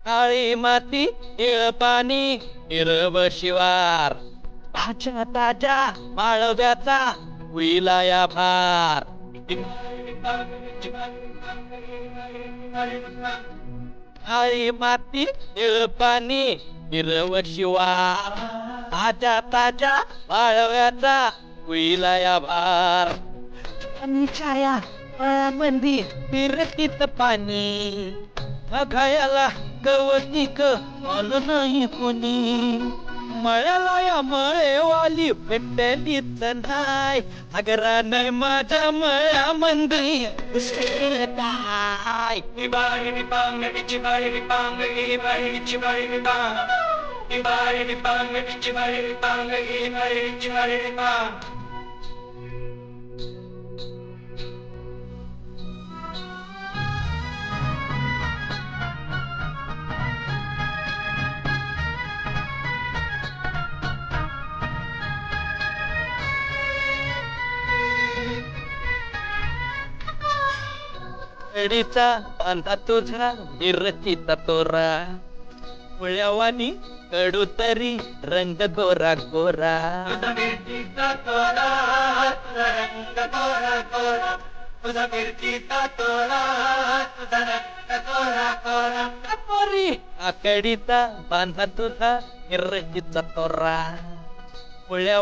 काळी माती निळ पाणी हिरव शिवार भाज्या ताज्या माळव्याचा हुईला या भार काळी माती निळ पाणी हिरव शिवार भाज्या ताज्या माळव्याचा हुईला या भार आणि छाया फळांमध्ये फिरतीत पाणी बघायला गवतीक आलं नाही कोणी मळ्याला या मळेवाली भेटलीच नाही अगरा नाही माझ्या मळ्यामध्ये काय कडीचा बांधा तुझा मिरचीचा तोरा मुळ्यावानी कडू तरी रंग गोरा गोरा मिरचीचा तोरा रंग गोरा गोरा तुझा मिरचीचा तोरा तुझा रंग गोरा गोरा पोरी कडीचा बांधा तुझा मिरचीचा तोरा मुळ्या